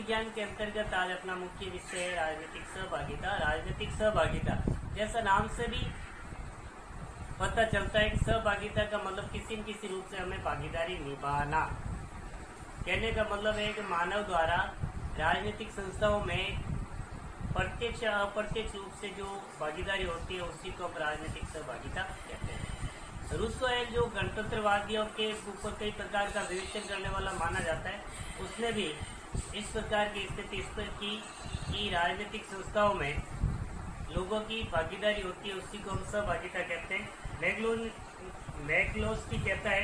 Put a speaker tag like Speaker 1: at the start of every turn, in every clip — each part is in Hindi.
Speaker 1: विज्ञान के अंतर्गत आज अपना मुख्य विषय है राजनीतिक सहभागिता। राजनीतिक सहभागिता जैसा नाम से भी पता चलता है कि सहभागिता का मतलब किसी न किसी रूप से हमें भागीदारी निभाना। कहने का मतलब है कि मानव द्वारा राजनीतिक संस्थाओं में प्रत्यक्ष या अप्रत्यक्ष रूप से जो भागीदारी होती है उसी को हम राजनीतिक सहभागिता कहते हैं। रूसो है जो गणतंत्रवादियों के ऊपर कई प्रकार का विवेचन करने वाला माना जाता है, उसने भी इस प्रकार की स्थिति इस पर की कि राजनीतिक संस्थाओं में लोगों की भागीदारी होती है, उसी को हम सहभागिता कहते हैं। मैग्लोस्की कहता है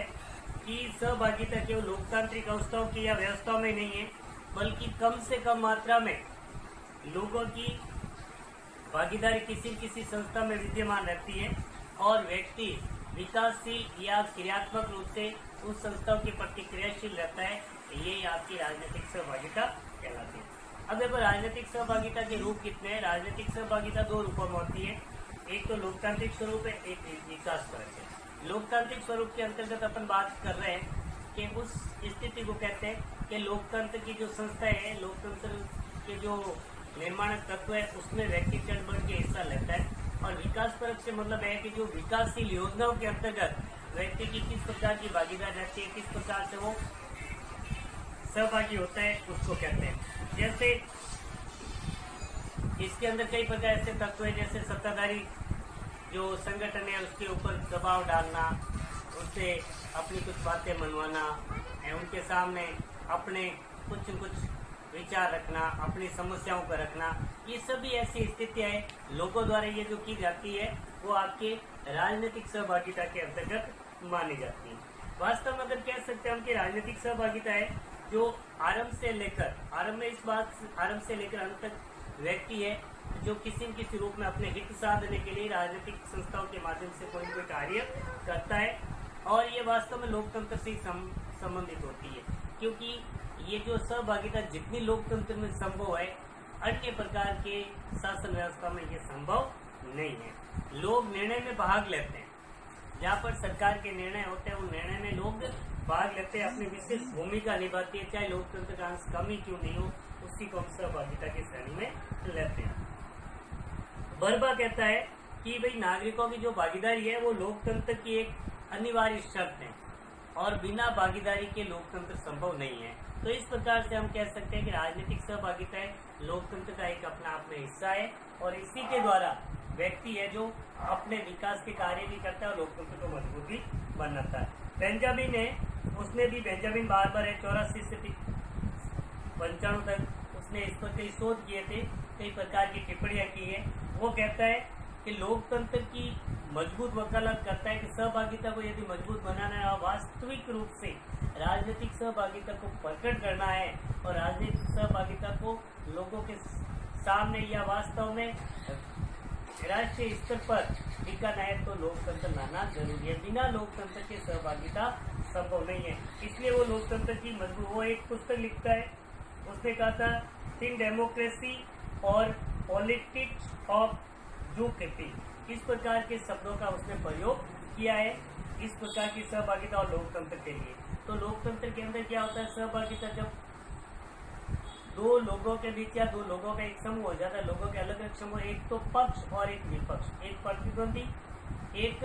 Speaker 1: कि सहभागिता केवल लोकतांत्रिक अवस्थाओं की या व्यवस्थाओं में नहीं है, बल्कि कम से कम मात्रा में लोगों की भागीदारी किसी संस्था में विद्यमान रहती है और व्यक्ति विकासशील या क्रियात्मक रूप से उन संस्थाओं के प्रति क्रियाशील रहता है। ये आपकी राजनीतिक सहभागिता कहलाती है। अब देखो राजनीतिक सहभागिता के रूप कितने हैं। राजनीतिक सहभागिता दो रूपों में होती है, एक तो लोकतांत्रिक स्वरूप है, एक विकास परक है। लोकतांत्रिक स्वरूप के अंतर्गत अपन बात कर रहे हैं कि उस स्थिति को कहते हैं कि लोकतंत्र की जो संस्था है, लोकतंत्र के जो निर्माणक तत्व है उसमें व्यक्ति चढ़ बढ़ के हिस्सा लेता है। और विकास परक से मतलब है कि जो विकासशील योजनाओं के अंतर्गत व्यक्ति की किस प्रकार की भागीदारी रहती है, किस प्रकार से वो सहभागी होता है, उसको कहते हैं। जैसे इसके अंदर कई प्रकार ऐसे तत्व है, जैसे सत्ताधारी जो संगठन है उसके ऊपर दबाव डालना, उससे अपनी कुछ बातें मनवाना, उनके सामने अपने कुछ न कुछ विचार रखना, अपनी समस्याओं को रखना, ये सभी ऐसी स्थितियां हैं लोगों द्वारा ये जो की जाती है वो आपके राजनीतिक सहभागिता के अंतर्गत मानी जाती है। वास्तव में अगर कह सकते हैं हम कि राजनीतिक सहभागिता है जो आरंभ से लेकर अंत तक व्यक्ति है जो किसी न किसी रूप में अपने हित साधने के लिए राजनीतिक संस्थाओं के माध्यम से कोई न कोई कार्य करता है, और ये वास्तव में लोकतंत्र से संबंधित होती है, क्योंकि ये जो सहभागिता जितनी लोकतंत्र में संभव है अन्य प्रकार के शासन व्यवस्था में ये संभव नहीं है। लोग निर्णय में भाग लेते हैं, जहाँ पर सरकार के निर्णय होते हैं उन निर्णय में लोग भाग लेते हैं, अपनी विशेष भूमिका निभाती है, चाहे लोकतंत्र का अंश कम ही क्यों नहीं हो, उसी को हम सहभागिता की श्रेणी में लेते हैं। बर्बा कहता है कि भाई नागरिकों की जो भागीदारी है वो लोकतंत्र की एक अनिवार्य शर्त है और बिना भागीदारी के लोकतंत्र संभव नहीं है। तो इस प्रकार से हम कह सकते हैं कि राजनीतिक सहभागिता है लोकतंत्र का एक अपना आप में हिस्सा है, और इसी के द्वारा व्यक्ति है जो अपने विकास के कार्य भी करता है और लोकतंत्र को मजबूत भी बनाता है। बेंजामिन है, उसने भी बेंजामिन बार्बर है 84 से 95 तक उसने इस पर कई शोध किए थे, कई प्रकार की टिप्पणियां की है। वो कहता है कि लोकतंत्र की मजबूत वकालत करता है कि सहभागिता को यदि मजबूत बनाना है और वास्तविक रूप से राजनीतिक सहभागिता को प्रकट करना है और राजनीतिक सहभागिता को लोगों के सामने या वास्तव में राष्ट्रीय स्तर पर दिखाना है तो लोकतंत्र लाना जरूरी है। बिना लोकतंत्र के सहभागिता संभव नहीं है। इसलिए वो लोकतंत्र की मजबूत, वो एक पुस्तक लिखता है, उसने कहा था थिंक डेमोक्रेसी और पॉलिटिक्स ऑफ ड्यूटी, इस प्रकार के शब्दों का उसने प्रयोग किया है इस प्रकार की सहभागिता और लोकतंत्र के लिए। तो लोकतंत्र के अंदर क्या होता है, सहभागिता जब दो लोगों के बीच या दो लोगों का एक समूह हो जाता है, लोगों के अलग अलग समूह, एक तो पक्ष और एक विपक्ष, एक प्रतिद्वंदी एक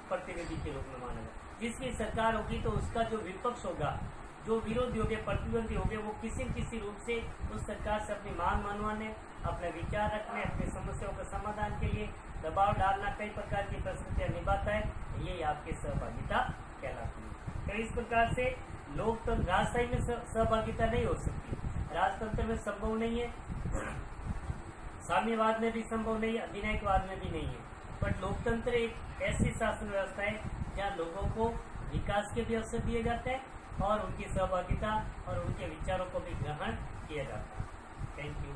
Speaker 1: प्रतिनिधि के रूप में माना जाए। जिसकी सरकार होगी तो उसका जो विपक्ष होगा, जो विरोधी होंगे, प्रतिद्वंदी होंगे, वो किसी न किसी रूप से उस सरकार से अपनी मांग मनवाने, अपने विचार रखने, अपनी समस्याओं का समाधान के लिए दबाव डालना, कई प्रकार की परिस्थितियां निभाता है। ये आपकी सहभागिता कहलाती है। तो इस प्रकार से लोकतंत्र राजशाही में सहभागिता नहीं हो सकती, राजतंत्र में संभव नहीं है, साम्यवाद में भी संभव नहीं है, अधिनायकवाद में भी नहीं है। बट लोकतंत्र एक ऐसी शासन व्यवस्था है जहाँ लोगों को विकास के भी अवसर दिए जाते हैं और उनकी सहभागिता और उनके विचारों को भी ग्रहण किया जाता है। Thank you.